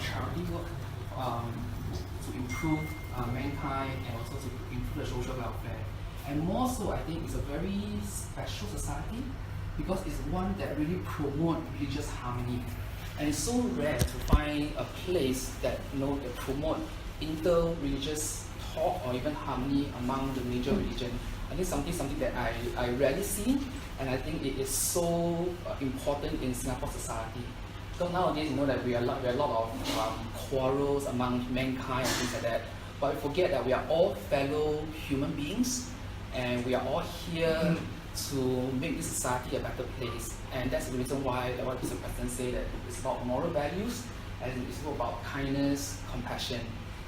charity work to improve mankind and also to improve the social welfare. And more so, I think it's a very special society because it's one that really promotes religious harmony. And it's so rare to find a place that that promote inter-religious talk or even harmony among the major religion. I think something that I rarely see, and I think it is so important in Singapore society. So nowadays, that we are a lot of quarrels among mankind and things like that. But we forget that we are all fellow human beings, and we are all here to make this society a better place. And that's the reason why what the President say that it's about moral values and it's about kindness, compassion.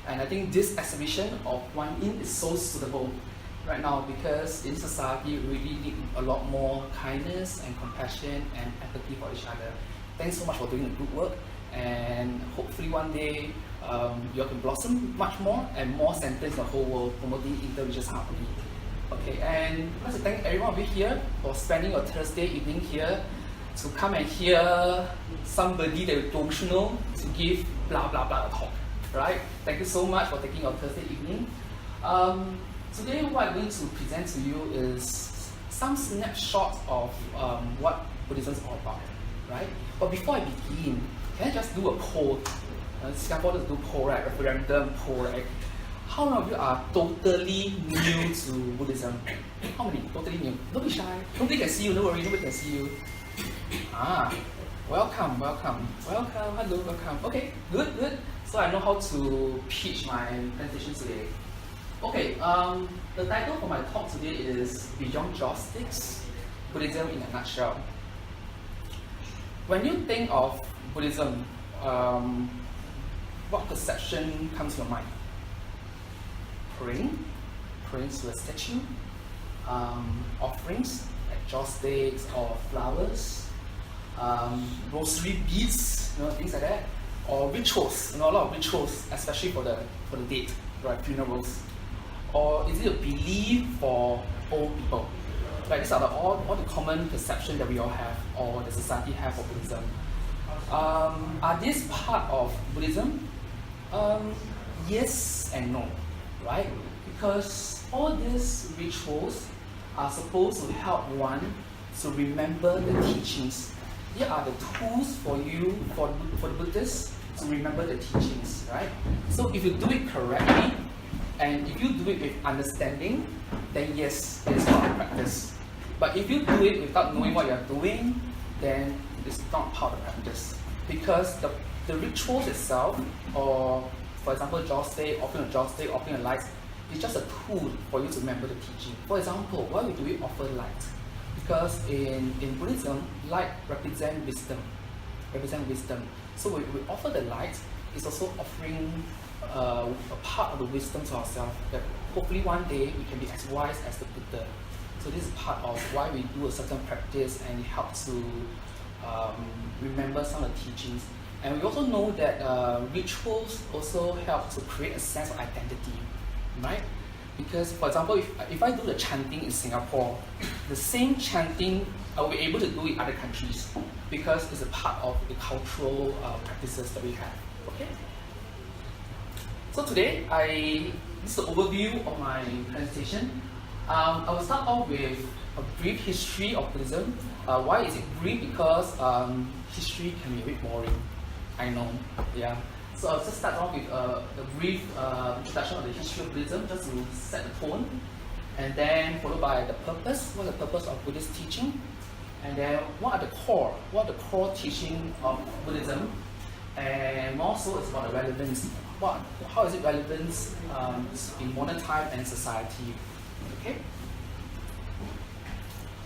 And I think this exhibition of One In is so suitable right now because in society we really need a lot more kindness and compassion and empathy for each other. Thanks so much for doing the good work, and hopefully one day you all can blossom much more and more centers in the whole world promoting inter-religious harmony. Okay, and I'd like to thank everyone of you here for spending your Thursday evening here to come and hear somebody that you don't know to give blah blah blah a talk. Right? Thank you so much for taking your Thursday evening. Today what I'm going to present to you is some snapshots of what Buddhism is all about. Right? But before I begin, can I just do a poll? Singapore does do poll, right? Referendum poll, right? How many of you are totally new to Buddhism? How many? Totally new. Don't be shy. Nobody can see you, don't worry, nobody can see you. Welcome. Hello, welcome. Okay, good. So I know how to pitch my presentation today. Okay, the title for my talk today is Beyond Jossticks, Buddhism in a Nutshell. When you think of Buddhism, what perception comes to your mind? Praying to a statue, offerings like jossticks or flowers, rosary beads, things like that, or rituals, a lot of rituals, especially for the dead, right, funerals. Or is it a belief for old people? Right, these are all the common perception that we all have, or the society have of Buddhism. Are these part of Buddhism? Yes and no, right? Because all these rituals are supposed to help one to remember the teachings. Here are the tools for you, for the Buddhists, to remember the teachings, right? So if you do it correctly, and if you do it with understanding, then yes, it's part of practice. But if you do it without knowing what you're doing, then it's not part of practice. Because the rituals itself, or for example, jossstick, offering a light, is just a tool for you to remember the teaching. For example, why do we offer light? Because in Buddhism, light represents wisdom. So when we offer the light, it's also offering a part of the wisdom to ourselves, that hopefully one day we can be as wise as the Buddha. So this is part of why we do a certain practice, and it helps to remember some of the teachings. And we also know that rituals also help to create a sense of identity, right? Because, for example, if I do the chanting in Singapore, the same chanting I will be able to do in other countries because it's a part of the cultural practices that we have. Okay. So today, this is an overview of my presentation. I will start off with a brief history of Buddhism. Why is it brief? Because history can be a bit boring. I know, yeah. So I'll just start off with a brief introduction of the history of Buddhism, just to set the tone. And then followed by the purpose, what is the purpose of Buddhist teaching? And then what are the core teaching of Buddhism? And more so it's about the relevance. How is it relevant in modern time and society?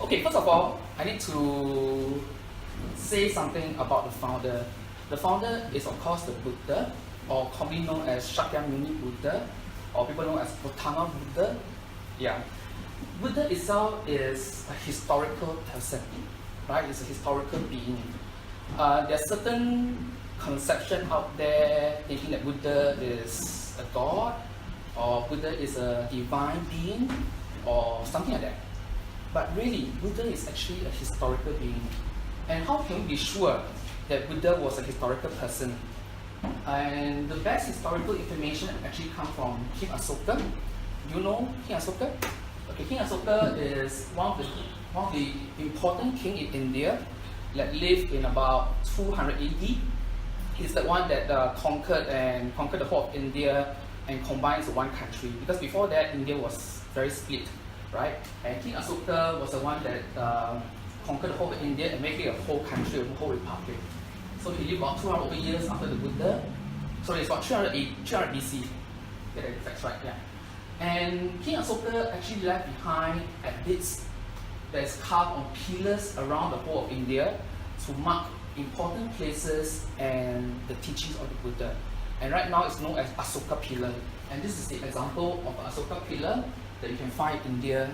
Okay, first of all, I need to say something about the founder. The founder is of course the Buddha, or commonly known as Shakyamuni Buddha, or people know as Gautama Buddha. Yeah. Buddha itself is a historical person, right? It's a historical being. There's certain conception out there thinking that Buddha is a god, or Buddha is a divine being, or something like that. But really, Buddha is actually a historical being. And how can we be sure that Buddha was a historical person? And the best historical information actually comes from King Asoka. Do you know King Asoka? Okay, King Asoka is one of the important king in India that lived in about 200 AD. He's the one that conquered the whole of India and combined into one country. Because before that, India was very split, right? And King Asoka was the one that conquered the whole of India and made it a whole country, a whole republic. So he lived about 200 over years after the Buddha. So it's about 300 BC. Get the facts right, yeah. And King Asoka actually left behind edicts that is carved on pillars around the whole of India to mark important places and the teachings of the Buddha. And right now it's known as Asoka Pillar. And this is the example of Asoka Pillar that you can find in India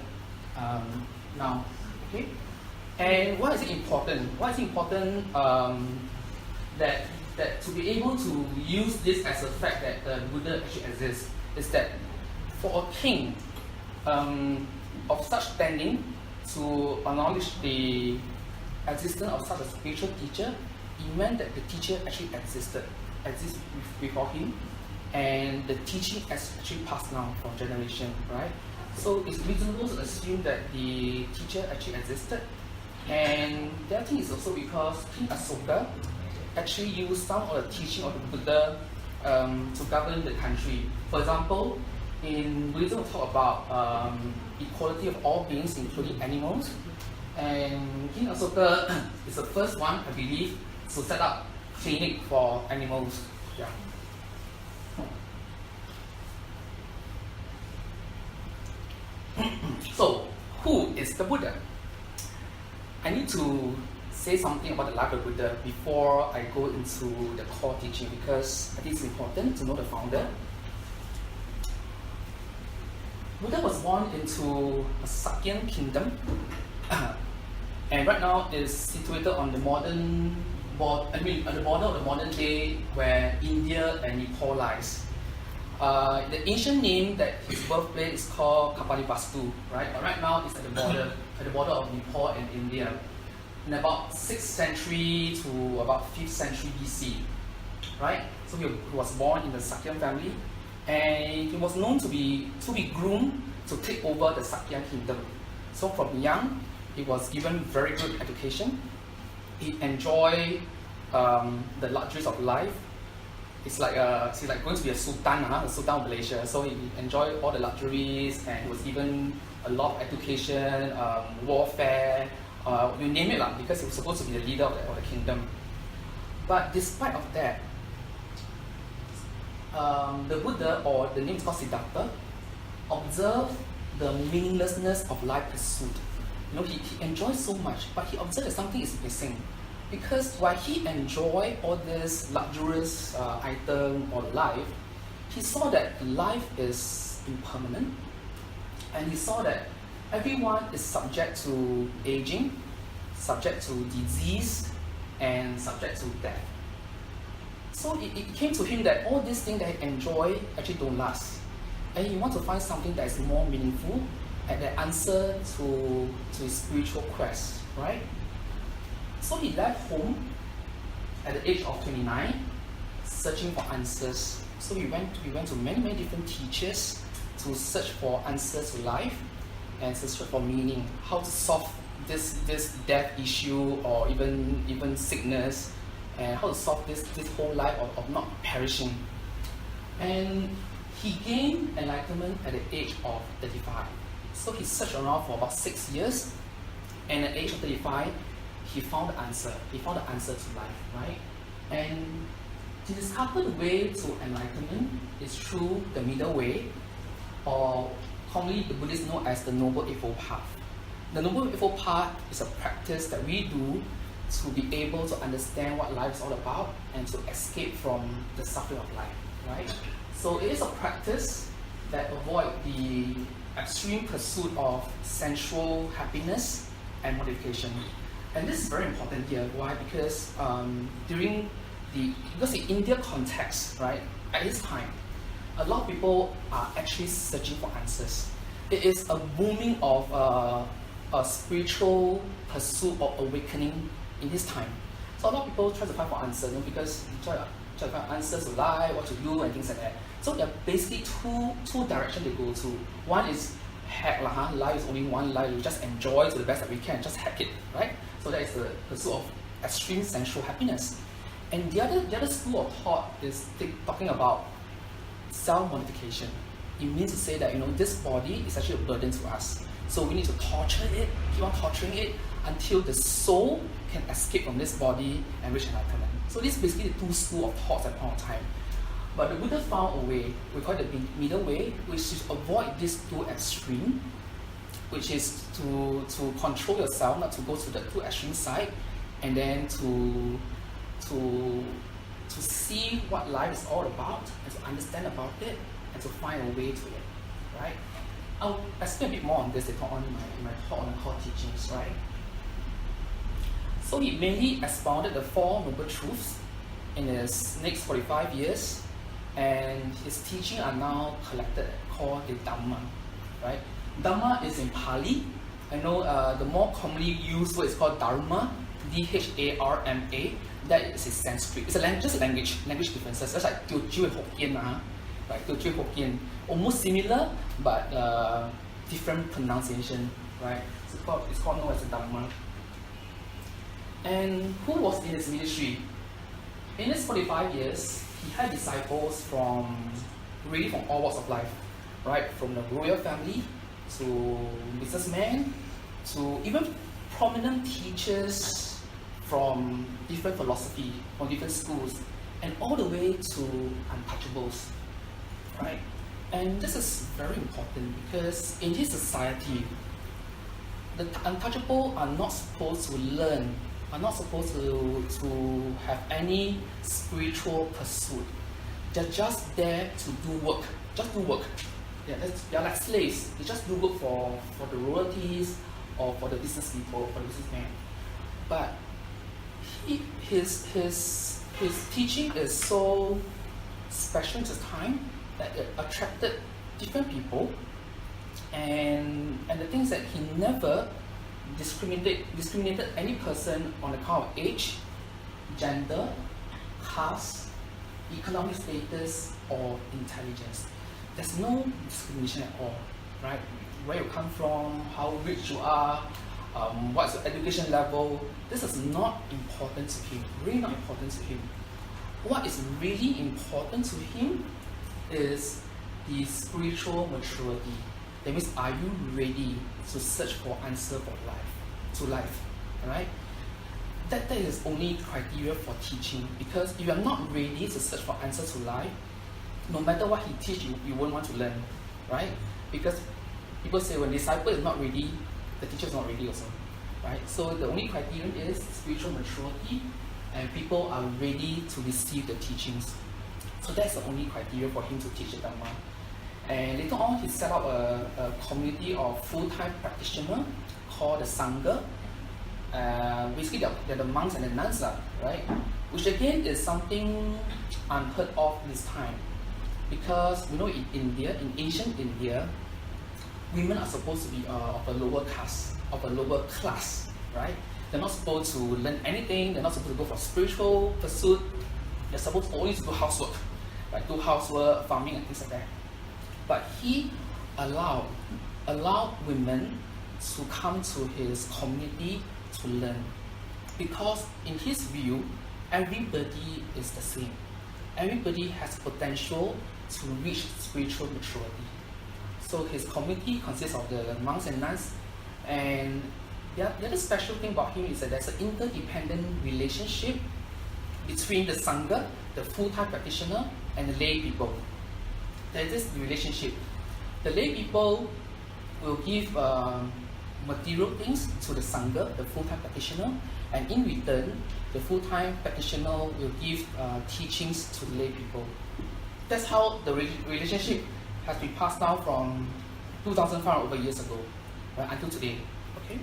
now. Okay? And why is it important? Why is it important that to be able to use this as a fact that the Buddha actually exists is that for a king of such standing to acknowledge the existence of such a spiritual teacher, it meant that the teacher actually exists before him, and the teaching has actually passed down from generation, right? So it's reasonable to assume that the teacher actually existed. And the other thing is also because King Asoka actually used some of the teaching of the Buddha to govern the country. For example, in Buddhism we talk about equality of all beings, including animals. And King Asoka is the first one, I believe, to set up clinic for animals. Yeah. So, who is the Buddha? I need to say something about the life of the Buddha before I go into the core teaching, because I think it's important to know the founder. Buddha was born into a Sakyan kingdom, and right now is situated on the on the border of the modern day where India and Nepal lies. The ancient name that his birthplace is called Kapalivastu, right? But right now it's at the border of Nepal and India. In about 6th century to about 5th century BC, right? So he was born in the Sakyan family, and he was known to be groomed to take over the Sakyan kingdom. So from young, he was given very good education. He enjoyed the luxuries of life. It's like going to be a sultan, the sultan of Malaysia. So he enjoyed all the luxuries, and he was given a lot of education, warfare, you name it, because he was supposed to be the leader of the kingdom. But despite of that, the Buddha, or the name is called Siddhartha, observed the meaninglessness of life pursuit. He enjoyed so much, but he observed that something is missing. Because while he enjoyed all this luxurious item or life, he saw that life is impermanent, and he saw that everyone is subject to aging, subject to disease, and subject to death. So it came to him that all these things that he enjoyed actually don't last, and he wants to find something that is more meaningful and the answer to his spiritual quest, right? So he left home at the age of 29, searching for answers. So he went to many different teachers to search for answers to life and to search for meaning, how to solve this death issue, or even sickness, and how to solve this whole life of not perishing. And he gained enlightenment at the age of 35. So he searched around for about 6 years, and at the age of 35, he found the answer. He found the answer to life, right? And to discover the way to enlightenment is through the middle way, or commonly the Buddhists know as the Noble Eightfold Path. The Noble Eightfold Path is a practice that we do to be able to understand what life is all about and to escape from the suffering of life, right? So it is a practice that avoids the extreme pursuit of sensual happiness and modification. And this is very important here. Why? Because because the India context, right, at this time, a lot of people are actually searching for answers. It is a booming of a spiritual pursuit or awakening in this time. So a lot of people try to find for answers, because try to find answers to life, what to do, and things like that. So there are basically two directions they go to. One is hack lah, life is only one life, we just enjoy to the best that we can, just hack it, right? So that is the pursuit of extreme sensual happiness. And the other school of thought is talking about self-modification. It means to say that this body is actually a burden to us. So we need to torture it, keep on torturing it until the soul can escape from this body and reach enlightenment. So this is basically the two schools of thoughts at one time. But the Buddha found a way, we call it the middle way, which is to avoid these two extremes, which is to control yourself, not to go to the two extreme side, and then to see what life is all about, and to understand about it, and to find a way to it, right? I'll explain a bit more on this later on in my talk on the core teachings, right? So he mainly expounded the Four Noble Truths in his next 45 years, and his teachings are now collected called the Dhamma, right? Dhamma is in Pali. I know the more commonly used word is called Dharma, D-H-A-R-M-A. That is in Sanskrit. It's just a language differences. Just like Teochew and Hokkien, right? Teochew Hokkien, almost similar, but different pronunciation, right? So it's called known as the Dhamma. And who was in his ministry? In his 45 years, he had disciples from all walks of life, right? From the royal family to businessmen to even prominent teachers from different philosophy, from different schools, and all the way to untouchables, right? And this is very important because in this society, the untouchable are not supposed to learn, are not supposed to have any spiritual pursuit. They're just there to do work, just do work. They're like slaves. They just do work for the royalties or for the business people, for the businessmen. But his teaching is so special in his time that it attracted different people, and the things that he never discriminated any person on account of age, gender, caste, economic status, or intelligence. There's no discrimination at all, right? Where you come from, how rich you are, what's your education level, this is not important to him, really not important to him. What is really important to him is the spiritual maturity. That means, are you ready to search for answer to life, right? That is only criteria for teaching, because if you are not ready to search for answer to life, no matter what he teach you won't want to learn, right? Because people say when the disciple is not ready, the teacher is not ready also, right? So the only criterion is spiritual maturity, and people are ready to receive the teachings. So that's the only criteria for him to teach the Dhamma. And later on, he set up a community of full-time practitioners called the Sangha. Basically, they're the monks and the nuns, right? Which again is something unheard of this time. Because in India, in ancient India, women are supposed to be of a lower caste, of a lower class, right? They're not supposed to learn anything, they're not supposed to go for spiritual pursuit, they're supposed to always do housework, like do housework, farming and things like that. But he allowed women to come to his community to learn. Because in his view, everybody is the same. Everybody has potential to reach spiritual maturity. So his community consists of the monks and nuns, and the other special thing about him is that there's an interdependent relationship between the Sangha, the full-time practitioner, and the lay people. There's this relationship. The lay people will give material things to the Sangha, the full-time practitioner, and in return, the full-time practitioner will give teachings to the lay people. That's how the relationship has been passed down from 2,500 over years ago, right, until today. Okay.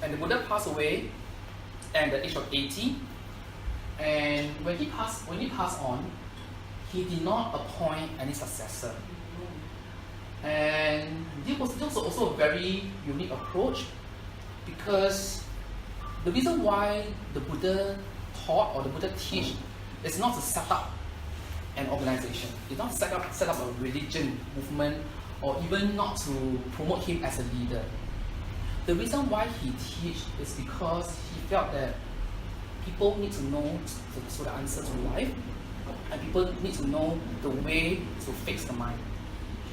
And the Buddha passed away at the age of 80. And when he passed on, he did not appoint any successor. And this was also a very unique approach, Because the reason why the Buddha taught or the Buddha teach is not to set up an organization. It's not set up a religion, movement, or even not to promote him as a leader. The reason why he teach is because he felt that people need to know the answer to life, and people need to know the way to fix the mind.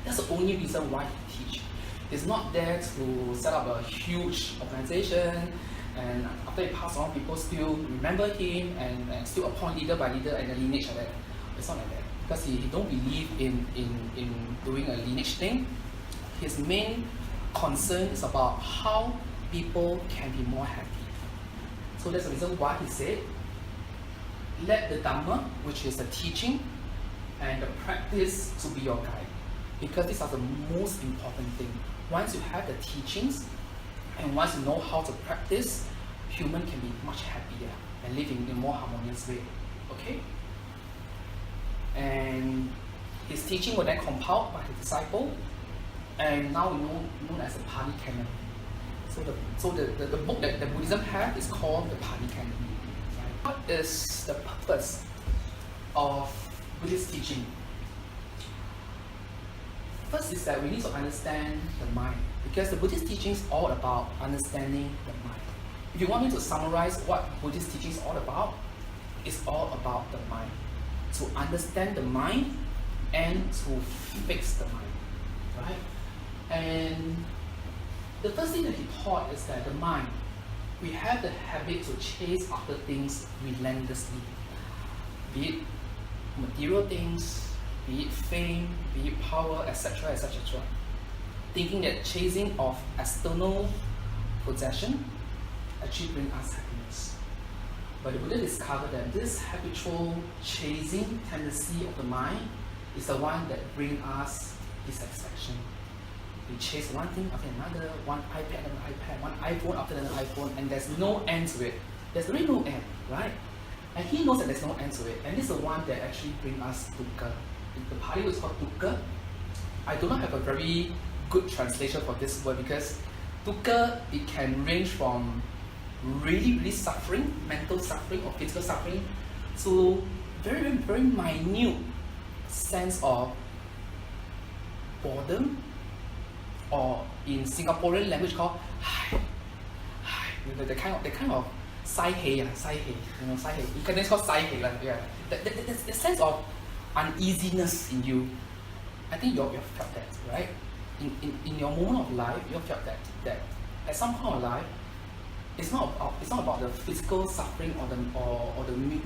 That's the only reason why he teach. He's not there to set up a huge organization, and after he passed on, people still remember him and still appoint leader by leader and a lineage like that. It's not like that. Because he don't believe in doing a lineage thing. His main concern is about how people can be more happy. So that's the reason why he said, let the Dhamma, which is the teaching, and the practice to be your guide. Because these are the most important thing. Once you have the teachings, and once you know how to practice, human can be much happier and live in a more harmonious way. Okay? And his teaching was then compiled by his disciple, and now known as the Pali Canon. So the book that the Buddhism has is called the Pali Canon. What is the purpose of Buddhist teaching? First is that we need to understand the mind, because the Buddhist teaching is all about understanding the mind. If you want me to summarize what Buddhist teaching is all about, it's all about the mind. To understand the mind and to fix the mind, right? And the first thing that he taught is that the mind, we have the habit to chase after things relentlessly, be it material things, be it fame, be it power, etc., etc., thinking that chasing of external possession actually brings us happiness. But the Buddha discovered that this habitual chasing tendency of the mind is the one that brings us dissatisfaction. We chase one thing after another, one iPad after an iPad, one iPhone after another iPhone, and there's no end to it. There's really no end, right? And he knows that there's no end to it, and this is the one that actually brings us dukkha. The Pali is called dukkha. I do not have a very good translation for this word, because dukkha, it can range from really suffering, mental suffering or physical suffering, to very minute sense of boredom, or in Singaporean language called the kind of sai hei, you know, sai hei. You can just call sai hei, yeah. The sense of uneasiness in you. I think you've felt that, right? In your moment of life, you've felt that at some point of life, it's not about the physical suffering or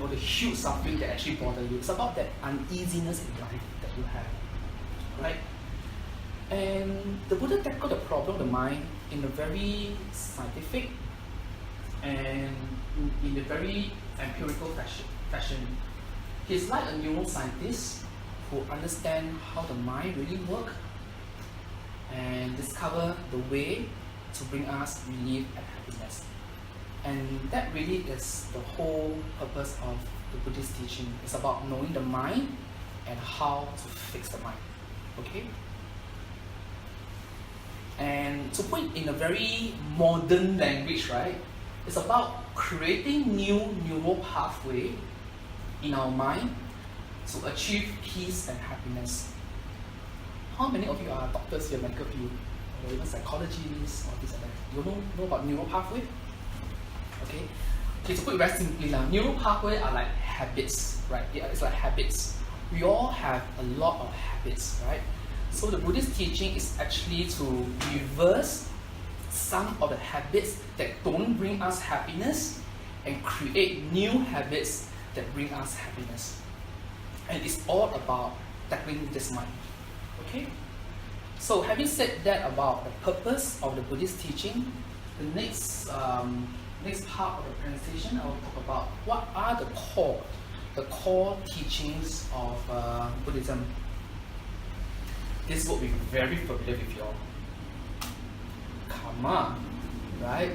the huge suffering that actually bother you. It's about that uneasiness in life that you have, right? And the Buddha tackled the problem of the mind in a very scientific and in a very empirical fashion. He's like a neuroscientist who understands how the mind really works and discover the way to bring us relief and happiness. And that really is the whole purpose of the Buddhist teaching. It's about knowing the mind and how to fix the mind. Okay? And to put it in a very modern language, right? It's about creating new neural pathway in our mind to achieve peace and happiness. How many of you are doctors here, medical field, or even psychologists, or this and that? You know about neural pathway? Okay, to put it very simply, neural pathway are like habits, right? Yeah, it's like habits. We all have a lot of habits, right? So the Buddhist teaching is actually to reverse some of the habits that don't bring us happiness and create new habits that bring us happiness. And it's all about tackling this mind. Okay? So having said that about the purpose of the Buddhist teaching, the next part of the presentation, I will talk about what are the core teachings of Buddhism. This will be very familiar with you all. Karma, right?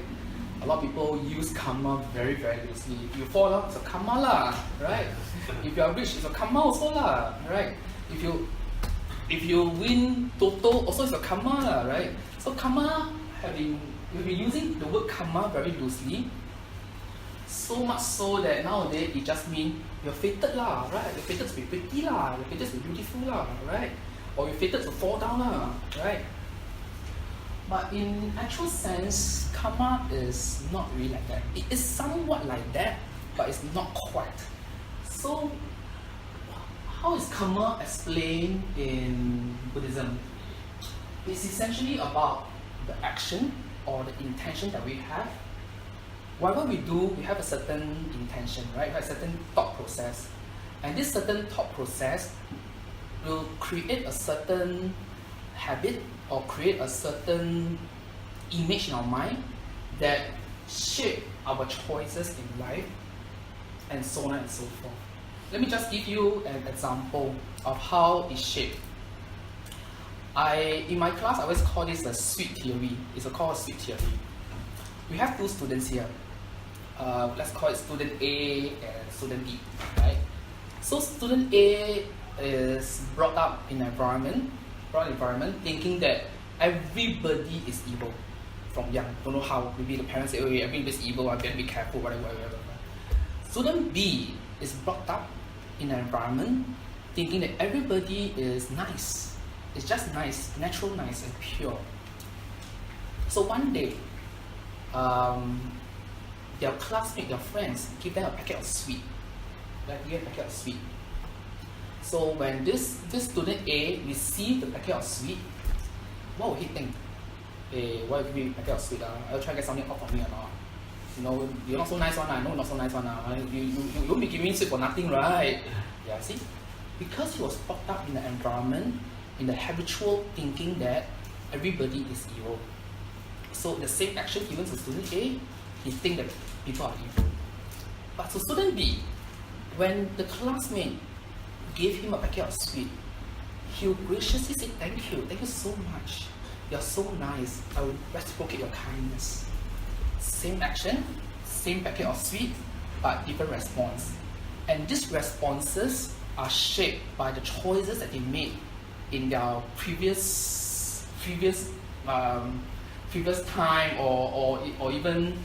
A lot of people use karma very loosely. If you fall out, it's a karma lah, right? If you are rich, it's a karma also lah, right? If you win Toto, also it's a karma lah, right? So karma have been we've been using the word karma very loosely, so much so that nowadays it just means you're fated lah, right? You're fated to be pretty lah, you're fated to be beautiful lah, right? Or you're fated to fall down lah, right? But in actual sense, karma is not really like that. It is somewhat like that, but it's not quite. So, how is karma explained in Buddhism? It's essentially about the action or the intention that we have. Whatever we do, we have a certain intention, right? We have a certain thought process. And this certain thought process will create a certain habit or create a certain image in our mind that shape our choices in life, and so on and so forth. Let me just give you an example of how it's shaped. In my class, I always call this a sweet theory. It's called a sweet theory. We have two students here. Let's call it student A and student B, right? So student A is brought up in an environment thinking that everybody is evil from young. Don't know how. Maybe the parents say, oh, yeah, everybody is evil, I better be careful, whatever. Student B is brought up in an environment thinking that everybody is nice. It's just nice, natural, nice, and pure. So one day, their classmates, their friends, give them a packet of sweet. So when this student A received the packet of sweet, what would he think? Hey, why give me a packet of sweet? I'll try to get something off of me or not. You know, you're not so nice one, I know not so nice one. You won't be giving me sweet for nothing, right? Yeah, see? Because he was brought up in the environment, in the habitual thinking that everybody is evil. So the same action given to student A, he thinks that people are evil. But to student B, when the classmate gave him a packet of sweet, he will graciously say, thank you so much. You're so nice. I will reciprocate your kindness. Same action, same packet of sweet, but different response. And these responses are shaped by the choices that they made in their previous time or even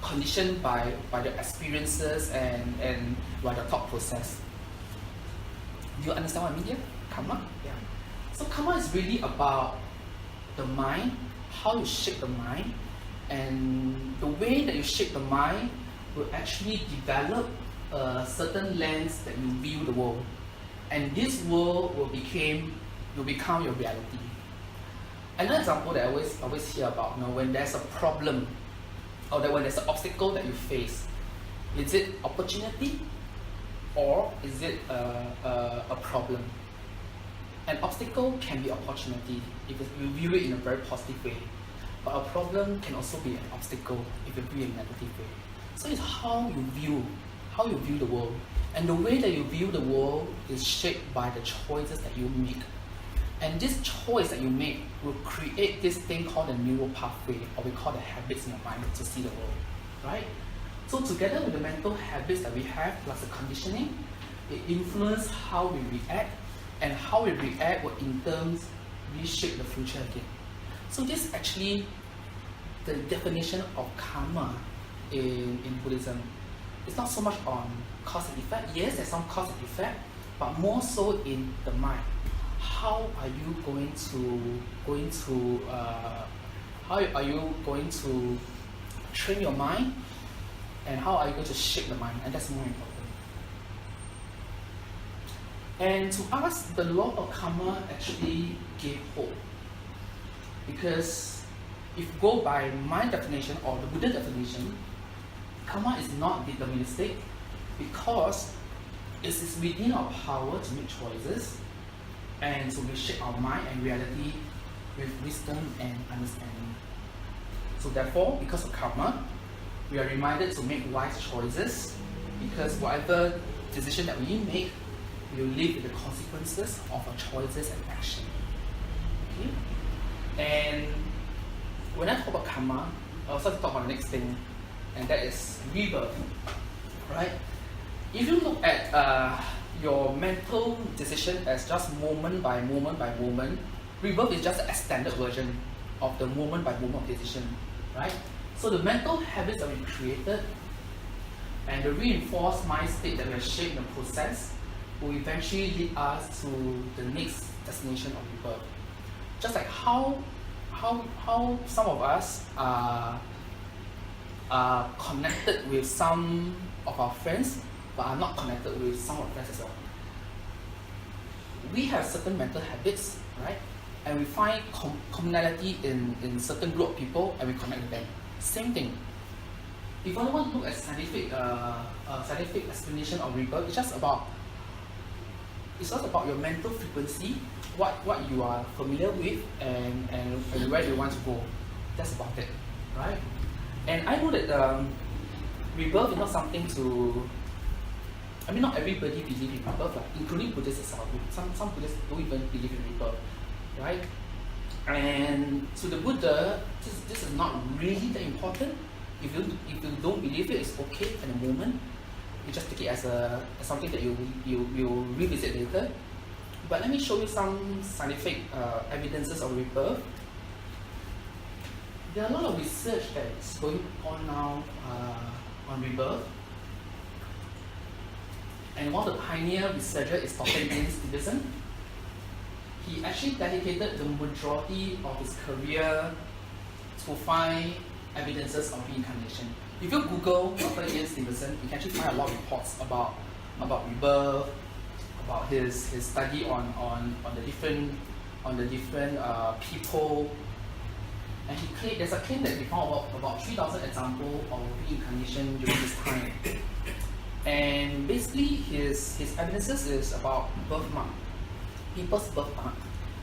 conditioned by their experiences and by the thought process. Do you understand what I mean here? Karma? Yeah. So karma is really about the mind, how you shape the mind, and the way that you shape the mind will actually develop a certain lens that you view the world. And this world will become your reality. Another example that I always hear about, when there's a problem or when there's an obstacle that you face, is it opportunity or is it a problem? An obstacle can be opportunity if you view it in a very positive way, but a problem can also be an obstacle if you view it in a negative way. So it's how you view the world, and the way that you view the world is shaped by the choices that you make. And this choice that you make will create this thing called a neural pathway, or we call the habits in your mind to see the world, right? So together with the mental habits that we have, plus the conditioning, it influences how we react, and how we react will in terms reshape the future again. So this is actually the definition of karma in Buddhism. It's not so much on cause and effect. Yes, there's some cause and effect, but more so in the mind. How are you going to train your mind, and how are you going to shape the mind? And that's more important. And to us, the law of karma actually gave hope, because if you go by my definition or the Buddha definition, karma is not deterministic, because it is within our power to make choices and to reshape our mind and reality with wisdom and understanding. So therefore, because of karma, we are reminded to make wise choices, because whatever decision that we make, we will live with the consequences of our choices and action. Okay? And when I talk about karma, I also talk about the next thing, and that is rebirth. Right? If you look at your mental decision as just moment by moment by moment, rebirth is just an extended version of the moment by moment decision. right? So the mental habits that we created and the reinforced mind state that we have shaped in the process will eventually lead us to the next destination of rebirth. Just like how some of us are connected with some of our friends, but are not connected with some of our friends as well. We have certain mental habits, right? And we find commonality in certain group of people, and we connect with them. Same thing. If I want to look at scientific explanation of rebirth, it's just about your mental frequency, what you are familiar with, and where you want to go. That's about it, right? And I know that rebirth is not something to. I mean, not everybody believes in rebirth, like, including Buddhists itself. Some Buddhists don't even believe in rebirth, right? And to the Buddha, this is not really that important. If you don't believe it, it's okay at the moment. You just take it as something that you revisit later. But let me show you some scientific evidences of rebirth. There are a lot of research that's going on now on rebirth. And one of the pioneer researchers is Dr. Buddhism. He actually dedicated the majority of his career to find evidences of reincarnation. If you Google Dr. Ian Stevenson, you can actually find a lot of reports about rebirth, about his study on the different people. And there's a claim that he found about 3,000 examples of reincarnation during this time. And basically his evidences is about birthmark, people's birthmark.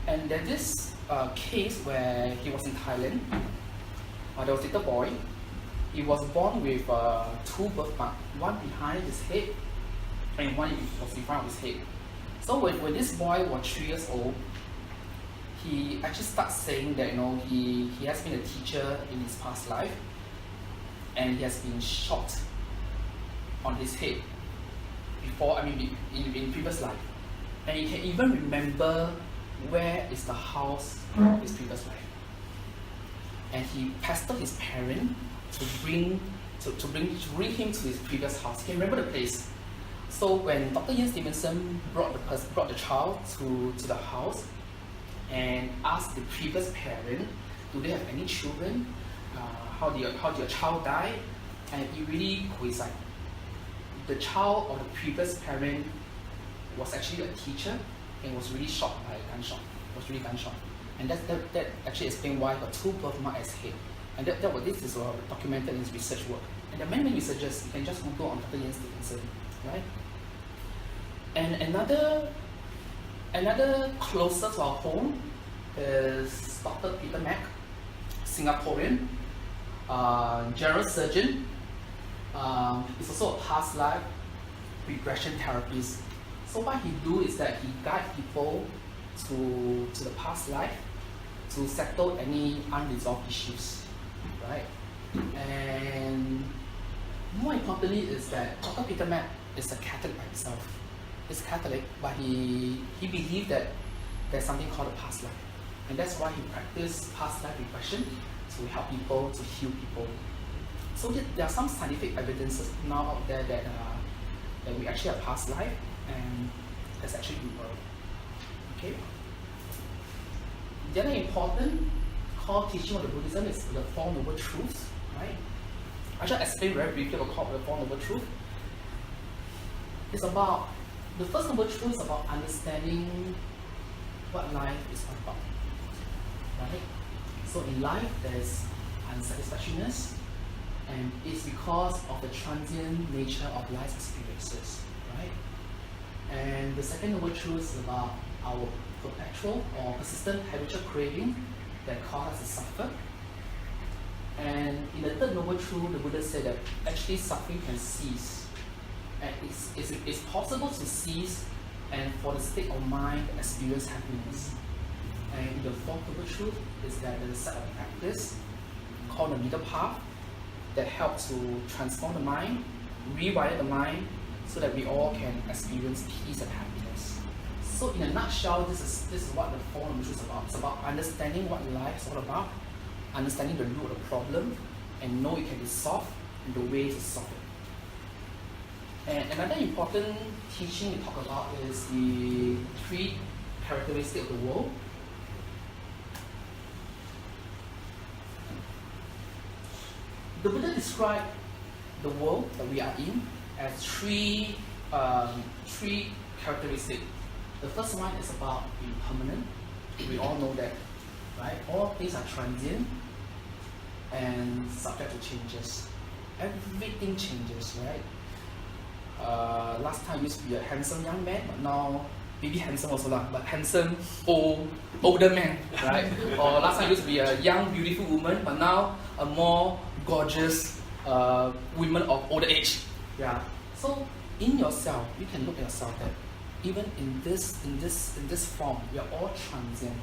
And there's this case where he was in Thailand. There was a little boy. He was born with two birthmarks, one behind his head and one was in front of his head. So when this boy was 3 years old, he actually starts saying that he has been a teacher in his past life, and he has been shot on his head before, in previous life. And he can even remember where is the house of his previous life. And he pestered his parent to bring him to his previous house. He can remember the place. So when Dr. Ian Stevenson brought the child to the house and asked the previous parent, do they have any children? How did your child die? And it really coincided. The child of the previous parent was actually a teacher and was really shot by a gunshot. And that actually explains why he got two birthmarks as head. And this is documented in his research work. And there are many researchers, you can just Google on Dr. Ian Stevenson, right? And another closer to our home is Dr. Peter Mac, Singaporean, general surgeon. He's also a past life regression therapist. So what he do is that he guide people to the past life to settle any unresolved issues, right? And more importantly is that Dr. Peter Mac is a Catholic by himself. He's Catholic, but he believed that there's something called a past life. And that's why he practiced past life regression to help people, to heal people. So there are some scientific evidences now out there that we actually have past life, and that's actually rebirth. Okay. The other important core teaching of the Buddhism is the Four Noble Truths, right? I shall explain very briefly about the Four Noble Truths. It's about, the first Noble Truth is about understanding what life is all about, right? So in life, there's unsatisfactoriness, and it's because of the transient nature of life's experiences, right? And the second Noble Truth is about our perpetual or persistent habitual craving that cause us to suffer. And in the third Noble Truth, the Buddha said that actually suffering can cease. And it's possible to cease and for the state of mind experience happiness. And the fourth Noble Truth is that there's a set of practice called the middle path that helps to transform the mind, rewire the mind, so that we all can experience peace and happiness. So in a nutshell, this is what the Four Noble Truths is about. It's about understanding what life is all about, understanding the root of the problem, and know it can be solved, and the way to solve it. And another important teaching we talk about is the 3 characteristics of the world. The Buddha described the world that we are in as three characteristics. The first one is about impermanent. We all know that, right? All things are transient and subject to changes. Everything changes, right? Last time used to be a handsome young man, but now maybe handsome also lah, but handsome older man, right? Or last time used to be a young beautiful woman, but now a more gorgeous women of older age. Yeah. So in yourself, you can look at yourself that even in this form, we are all transient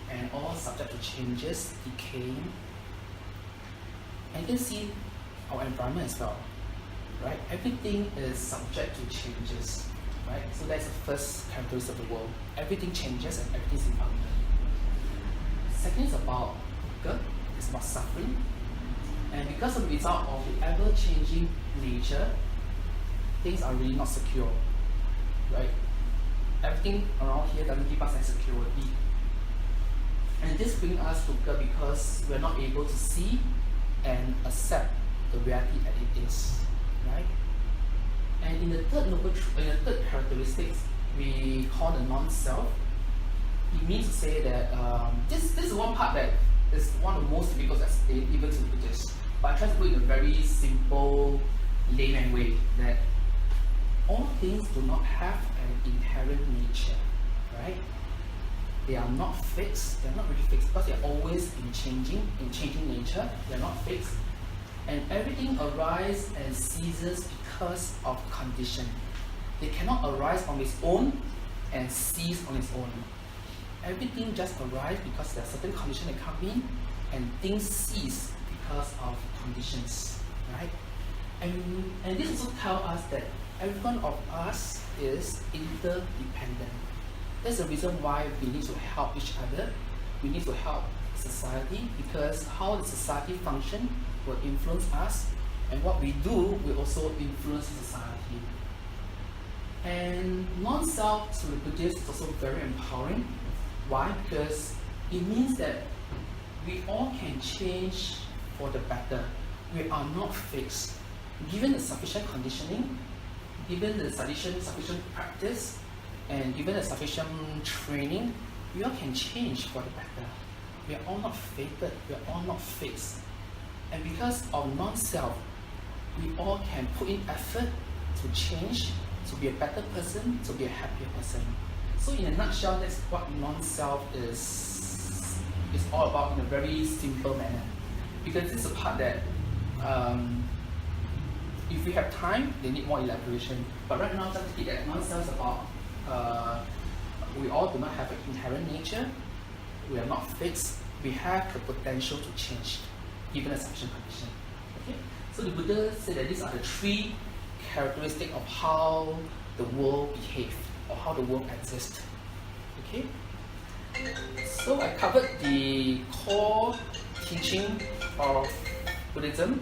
and all subject to changes, decaying. And you can see our environment as well, right? Everything is subject to changes, right? So that's the first characteristic of the world. Everything changes and everything is impermanent. Second is about dukkha, it's about suffering. And because of the result of the ever-changing nature, things are really not secure, right? Everything around here doesn't give us that security. And this brings us to dukkha because we're not able to see and accept the reality that it is, right? And in the third characteristics, we call the non-self. It means to say that this is one part that is one of the most difficult to explain even to Buddhists. But I try to put it in a very simple, layman way that all things do not have an inherent nature, right? They are not fixed. They're not really fixed because they're always in changing nature. They're not fixed. And everything arises and ceases because of condition. They cannot arise on its own and cease on its own. Everything just arises because there are certain conditions that come in, and things cease because of conditions, right? And this also tells us that every one of us is interdependent. That's the reason why we need to help each other. We need to help society because how the society functions will influence us, and what we do will also influence society. And non-self to the Buddhist is also very empowering. Why? Because it means that we all can change for the better. We are not fixed. Given the sufficient conditioning, given the sufficient practice, and given the sufficient training, we all can change for the better. We are all not fated, we are all not fixed. And because of non-self, we all can put in effort to change, to be a better person, to be a happier person. So in a nutshell, that's what non-self is all about in a very simple manner. Because this is a part that if we have time, they need more elaboration. But right now, just keep that non-self is about we all do not have an inherent nature. We are not fixed. We have the potential to change, given a sufficient condition. Okay? So the Buddha said that these are the 3 characteristics of how the world behaves or how the world exists. Okay? So I covered the core teaching of Buddhism,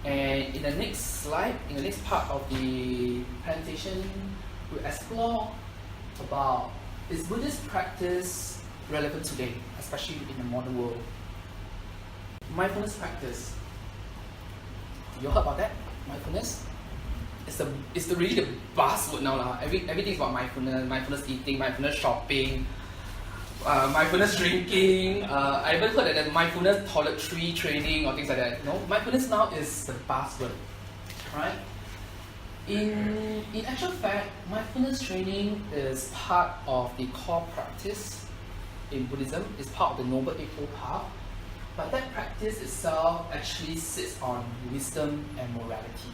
and in the next slide, in the next part of the presentation, we'll explore about is Buddhist practice relevant today, especially in the modern world. Mindfulness practice. You heard about that? Mindfulness? It's really the buzzword now lah. Everything's about mindfulness eating, mindfulness shopping, mindfulness drinking. I even heard that mindfulness toiletry training or things like that. No, mindfulness now is the buzzword, right? In actual fact, mindfulness training is part of the core practice in Buddhism. It's part of the Noble Eightfold Path. But that practice itself actually sits on wisdom and morality.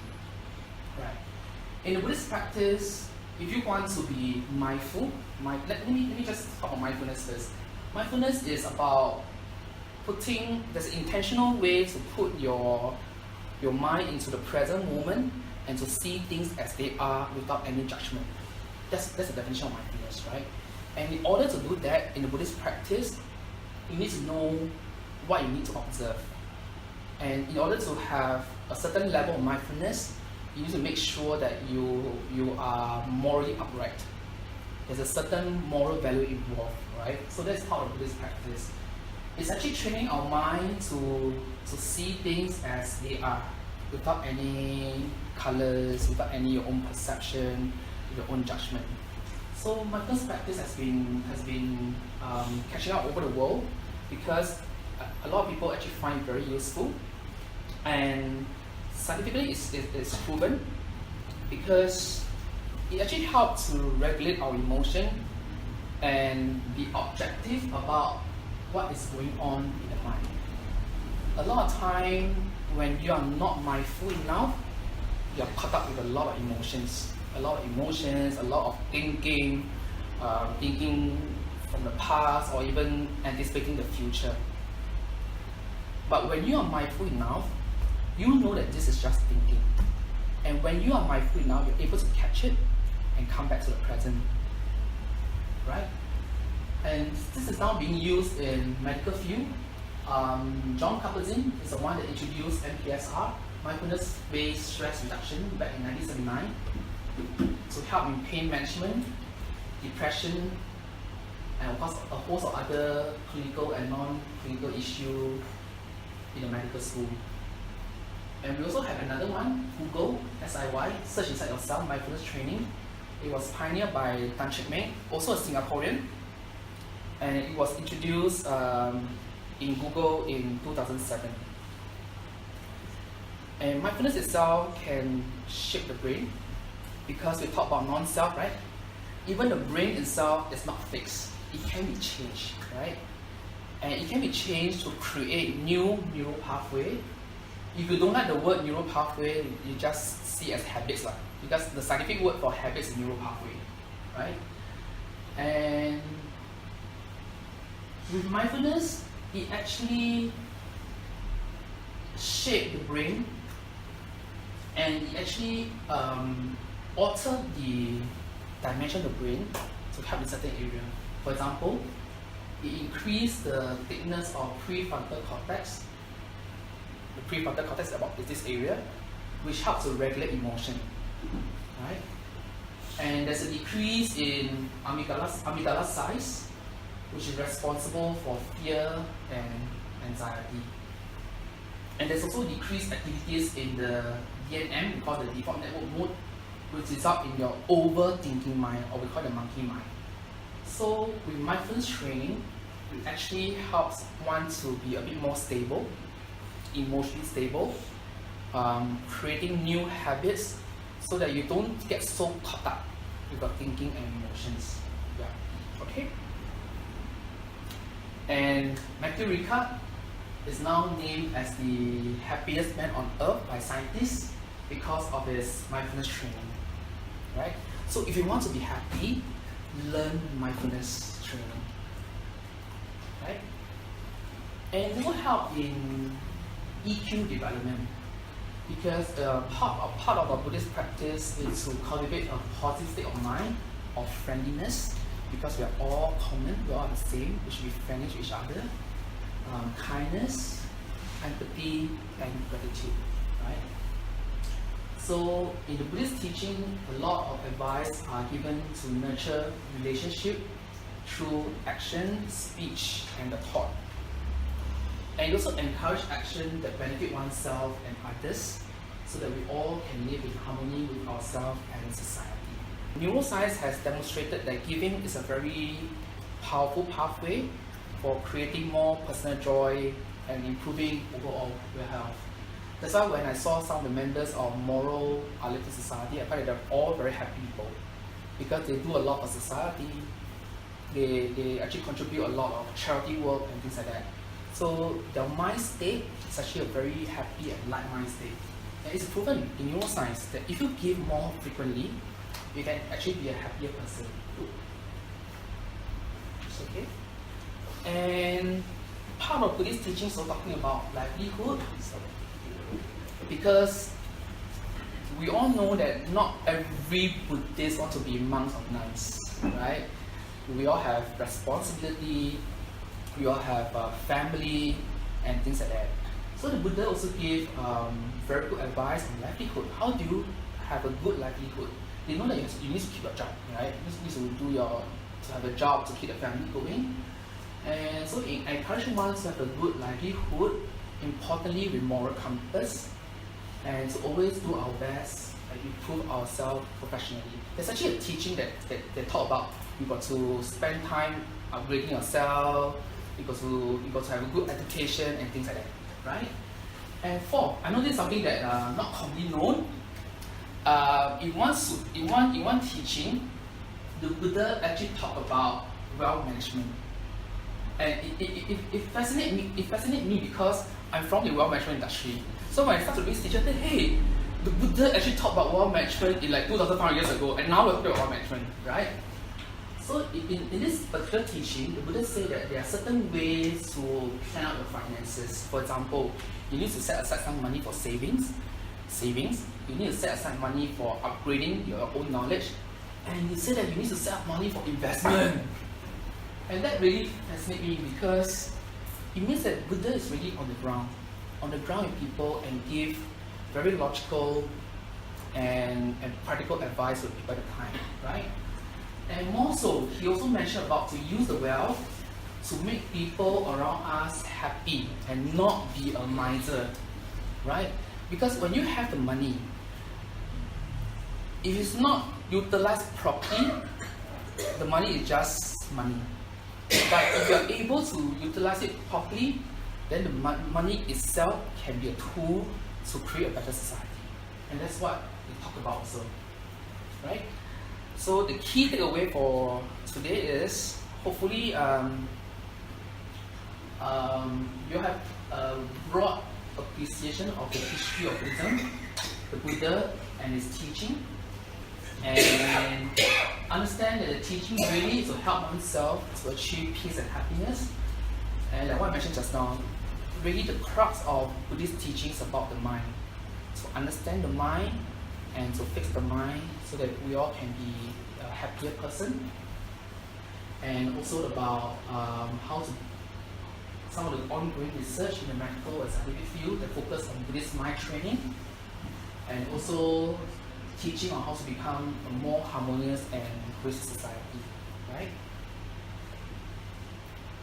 Right. In the Buddhist practice, if you want to be mindful, let me just talk about mindfulness first. Mindfulness is about there's an intentional way to put your mind into the present moment and to see things as they are without any judgment. That's the definition of mindfulness, right? And in order to do that in the Buddhist practice, you need to know what you need to observe. And in order to have a certain level of mindfulness, you need to make sure that you are morally upright. There's a certain moral value involved, right? So that's part of Buddhist practice. It's actually training our mind to see things as they are, without any colors, without any your own perception, your own judgment. So mindfulness practice has been catching up over the world because a lot of people actually find it very useful, and scientifically it's proven because it actually helps to regulate our emotion and be objective about what is going on in the mind. A lot of time when you are not mindful enough, you're caught up with a lot of emotions, a lot of thinking from the past or even anticipating the future. But when you are mindful enough, you know that this is just thinking. And when you are mindful enough, you're able to catch it and come back to the present. Right? And this is now being used in medical field. John Kabat-Zinn is the one that introduced MBSR, mindfulness-based stress reduction, back in 1979, to help in pain management, depression, and of course a host of other clinical and non-clinical issues in the medical school. And we also have another one, Google, SIY, Search Inside Yourself, Mindfulness Training. It was pioneered by Tan Chik Meng, also a Singaporean, and it was introduced in Google in 2007. And mindfulness itself can shape the brain, because we talk about non-self, right? Even the brain itself is not fixed. It can be changed, right? And it can be changed to create new neural pathway. If you don't like the word neural pathway, you just see as habits, because the scientific word for habits is neural pathway, right? And with mindfulness, it actually shapes the brain, and it actually alter the dimension of the brain to help in certain area. For example, it increases the thickness of prefrontal cortex. The prefrontal cortex is this area, which helps to regulate emotion, right? And there's a decrease in amygdala size, which is responsible for fear and anxiety. And there's also decreased activities in the DNM, we call the default network mode, which result in your overthinking mind, or we call the monkey mind. So with mindfulness training, it actually helps one to be a bit more stable, emotionally stable, creating new habits so that you don't get so caught up with your thinking and emotions. Yeah. Okay? And Matthew Ricard is now named as the happiest man on earth by scientists because of his mindfulness training. Right? So if you want to be happy, learn mindfulness training. Right? And it will help in EQ development, because part of our Buddhist practice is to cultivate a positive state of mind, of friendliness, because we are all common, we are all the same, we should be friendly to each other. Kindness, empathy, and gratitude. Right? So in the Buddhist teaching, a lot of advice are given to nurture relationship through action, speech, and the thought. And it also encourage action that benefit oneself and others, so that we all can live in harmony with ourselves and society. Neuroscience has demonstrated that giving is a very powerful pathway for creating more personal joy and improving overall health. That's why when I saw some of the members of Moral Uplifting Society, I find that they're all very happy people, because they do a lot for society. They actually contribute a lot of charity work and things like that. So their mind state is actually a very happy and light mind state. And it's proven in neuroscience that if you give more frequently, you can actually be a happier person. It's okay. And part of Buddhist teachings are talking about livelihood, because we all know that not every Buddhist wants to be monks or nuns, right? We all have responsibility, we all have family, and things like that. So the Buddha also gave very good advice on livelihood. How do you have a good livelihood? You know that you need to keep your job, right? You need to have a job to keep the family going. And so in encouraging one to have a good livelihood, importantly with moral compass, and to always do our best and improve ourselves professionally. There's actually a teaching that they talk about you got to spend time upgrading yourself, you got to have a good education and things like that, right? And four, I know this is something that not commonly known. In one teaching, the Buddha actually talked about wealth management. And it fascinates me because I'm from the wealth management industry. So when I started to read this teacher, I said, hey, the Buddha actually talked about wealth management in like 2,500 years ago, and now we're talking about wealth management, right? So in this particular teaching, the Buddha said that there are certain ways to plan out your finances. For example, you need to set aside some money for savings. You need to set aside money for upgrading your own knowledge. And he said that you need to set up money for investment. And that really fascinates me because it means that Buddha is really on the ground with people and give very logical and practical advice to people at the time, right? And more so, he also mentioned about to use the wealth to make people around us happy and not be a miser, right? Because when you have the money, if it's not utilized properly, the money is just money. But if you are able to utilize it properly, then the money itself can be a tool to create a better society. And that's what we talk about also, right? So the key takeaway for today is hopefully you have a broad appreciation of the history of Buddhism, the Buddha and his teaching, and understand that the teaching really is to help oneself to achieve peace and happiness. And like what I mentioned just now, really the crux of Buddhist teaching is about the mind. To understand the mind and to fix the mind so that we all can be a happier person. And also about some of the ongoing research in the medical and scientific field that focus on Buddhist mind training, and also teaching on how to become a more harmonious and cohesive society, right?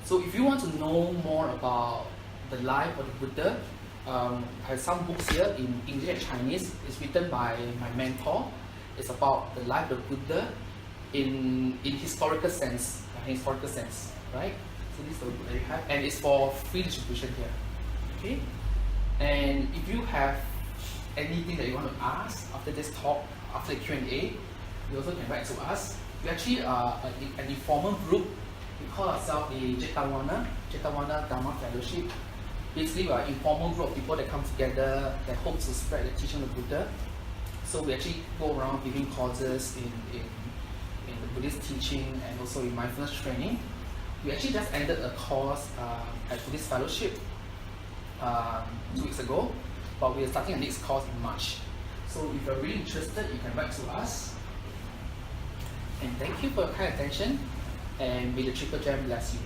So if you want to know more about the life of the Buddha, I have some books here in English and Chinese. It's written by my mentor. It's about the life of the Buddha in historical sense, right? So this is the book that you have, and it's for free distribution here. Okay? And if you have anything that you want to ask after this talk, after the Q&A, you also can write to us. We actually are an informal group. We call ourselves the Jetavana Dharma Fellowship. Basically, we are an informal group of people that come together that hope to spread the teaching of the Buddha. So we actually go around giving courses in the Buddhist teaching and also in mindfulness training. We actually just ended a course at Buddhist Fellowship 2 weeks ago, but we are starting a next course in March. So if you're really interested, you can write to us. And thank you for your kind attention, and may the Triple Gem bless you.